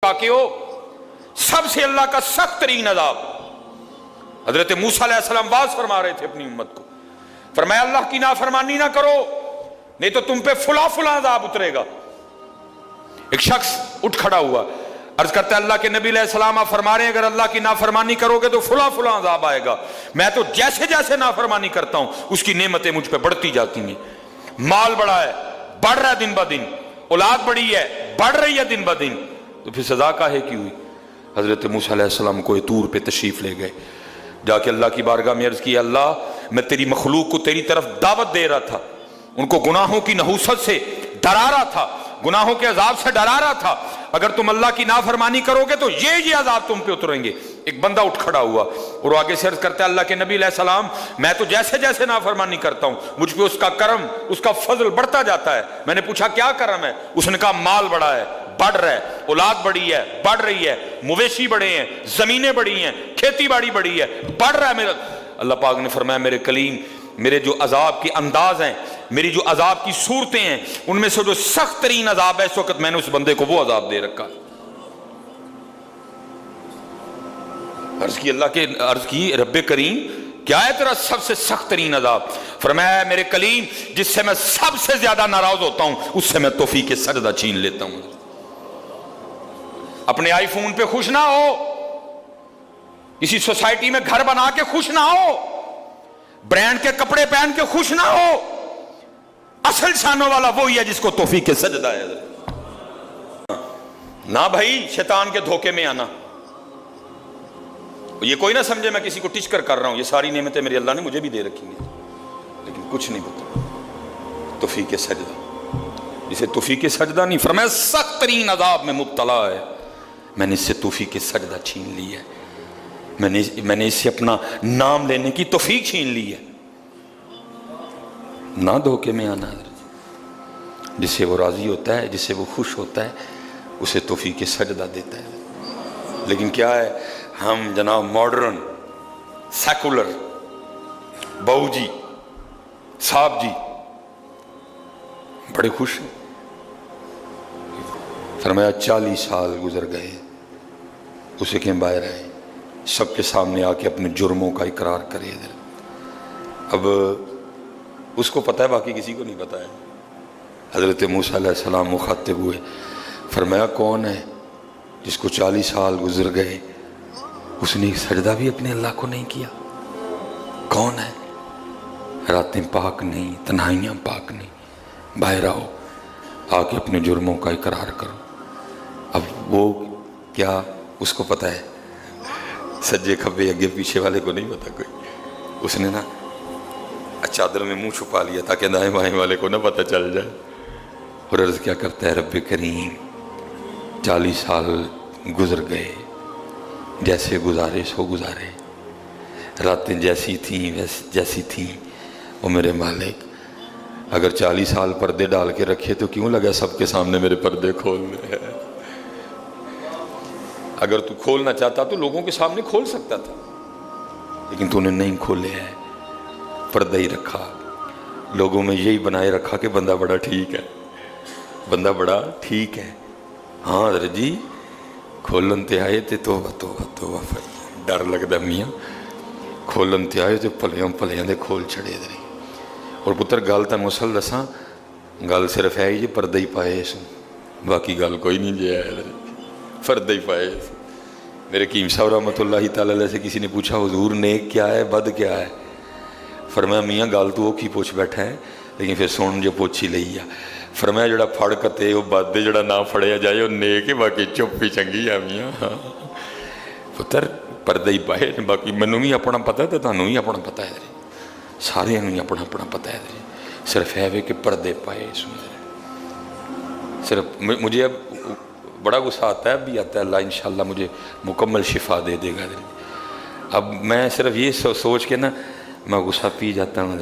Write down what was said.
पाकियो, सबसे अल्लाह का सख्त तरीन अजाब। हजरत मूसा अलैहिस्सलाम वाज फरमा रहे थे अपनी उम्मत को, फरमाया अल्लाह की नाफरमानी ना करो नहीं तो तुम पे फुला फुला अजाब उतरेगा। एक शख्स उठ खड़ा हुआ, अर्ज करता है अल्लाह के नबी अलैहिस्सलाम आप फरमा रहे हैं अगर अल्लाह की नाफरमानी करोगे तो फुला फुला अजाब आएगा। मैं तो जैसे जैसे नाफरमानी करता हूं उसकी नेमतें मुझ पे बढ़ती जाती हैं। माल बड़ा है, बढ़ रहा है दिन ब दिन, औलाद बड़ी है, बढ़ रही है दिन ब दिन, तो फिर सजा काहे की हुई। हजरत मूसा अलैहिस्सलाम को तूर पे तशरीफ ले गए, जाके अल्लाह की बारगाह में अर्ज किया अल्लाह मैं तेरी मखलूक को तेरी तरफ दावत दे रहा था, उनको गुनाहों की नहूसत से डरा रहा था, गुनाहों के अजाब से डरा रहा था, अगर तुम अल्लाह की नाफरमानी करोगे तो ये अजाब तुम पे उतरेंगे। एक बंदा उठ खड़ा हुआ और आगे से अर्ज करता है अल्लाह के नबी अलैहिस्सलाम मैं तो जैसे जैसे नाफरमानी करता हूं मुझ पे उसका करम उसका फजल बढ़ता जाता है। मैंने पूछा क्या करम है, उसने कहा माल बड़ा है, बढ़ रहा है, औलाद बड़ी है, बढ़ रही है, मवेशी बड़े हैं, जमीनें बड़ी हैं, खेती बाड़ी बड़ी है, बढ़ रहा है मेरा। अल्लाह पाक ने फरमाया मेरे कलीम मेरे जो अजाब के अंदाज हैं, मेरी जो अजाब की सूरतें हैं, उनमें से जो सख्त तरीन अजाब है इस वक्त मैंने उस बंदे को वो अजाब दे रखा। अर्ज की अल्लाह के अर्ज की रब्बे करीम क्या है तेरा सबसे सख्त तरीन अजाब। फरमाया मेरे कलीम जिससे मैं सबसे ज्यादा नाराज होता हूं उससे मैं तौफीक सजदा छीन लेता हूं। अपने आईफोन पे खुश ना हो, किसी सोसाइटी में घर बना के खुश ना हो, ब्रांड के कपड़े पहन के खुश ना हो, असल शानों वाला वही है जिसको तौफीक सजदा है ना। भाई शैतान के धोखे में आना, ये कोई ना समझे मैं किसी को टिच कर रहा हूं, ये सारी नेमतें मेरी अल्लाह ने मुझे भी दे रखी हैं, लेकिन कुछ नहीं पता तौफीक सजदा, जिसे तौफीक सजदा नहीं फरमाया सख्त तरीन अजाब में मुब्तला है, मैंने इससे तौफीक सजदा छीन ली है, मैंने इससे अपना नाम लेने की तौफीक छीन ली है। ना धोखे में आना, जिससे वो राजी होता है, जिससे वो खुश होता है उसे तौफीक सजदा देता है। लेकिन क्या है, हम जनाब मॉडर्न सेकुलर बहू जी साहब जी बड़े खुश हैं। फरमाया 40 साल गुजर गए, उसे क्यों बाहर आए, सबके सामने आके अपने जुर्मों का इकरार करे। अब उसको पता है, बाकी किसी को नहीं पता है। हजरत मूसा अलैहिस्सलाम मुखातिब हुए, फरमाया कौन है जिसको 40 साल गुजर गए उसने एक सजदा भी अपने अल्लाह को नहीं किया। कौन है? रातें पाक नहीं, तन्हाइयाँ पाक नहीं, बाहर आओ, आके अपने जुर्मों का इकरार करो। अब वो क्या उसको पता है, सज्जे खब्बे अगे पीछे वाले को नहीं पता कोई। उसने ना चादर में मुंह छुपा लिया ताकि दाएं बाएं वाले को ना पता चल जाए। और अर्ज क्या करता है, रब्बे करीम 40 साल गुजर गए, जैसे गुजारे सो गुजारे, रातें जैसी थीं वैसी जैसी थीं, वो मेरे मालिक अगर 40 साल पर्दे डाल के रखे तो क्यों लगा सबके सामने मेरे पर्दे खोलने हैं। अगर तू खोलना चाहता तो लोगों के सामने खोल सकता था, लेकिन तूने नहीं खोले हैं, पर्दा ही रखा, लोगों में यही बनाए रखा कि बंदा बड़ा ठीक है, बंदा बड़ा ठीक है। हाँ हज़रत जी खोलन ते आए तो तोबा तोबा तोबा, डर लगता मियाँ, खोलन ते आए तो भलियां भलियां दे खोल छड़े दे। और पुत्र गल तुहानूं असल दसां, गल सिर्फ है जी पर्दा ही पाए इस, बाकी गल कोई नहीं जे है, पर्दा ही पाए। मेरे कीम साहब रहमतुल्लाह तआला अलैह से किसी ने पूछा हुजूर नेक क्या है बद क्या है, फरमाया मियाँ गल तू औखी पुछ बैठा है, लेकिन फिर सुन जो पुछ ही लई आ। फरमाया जड़ा फड़ कते वो बद, जड़ा ना फड़िया जाए वो नेक है, बाकी चुप ही चंगी आ मियाँ। हाँ पुत्र पर्दा ही पाए, बाकी मैनू भी अपना पता है तो तुहानू भी अपना पता है, सारिਆਂ ਨੂੰ ही अपना अपना पता है, सिर्फ है वे कि पर्दे पाए। सिर्फ मुझे अब बड़ा गुस्सा आता है, अभी आता है, अल्लाह इंशाल्लाह मुझे मुकम्मल शिफा दे देगा। अब मैं सिर्फ ये सोच के ना मैं गुस्सा पी जाता हूँ।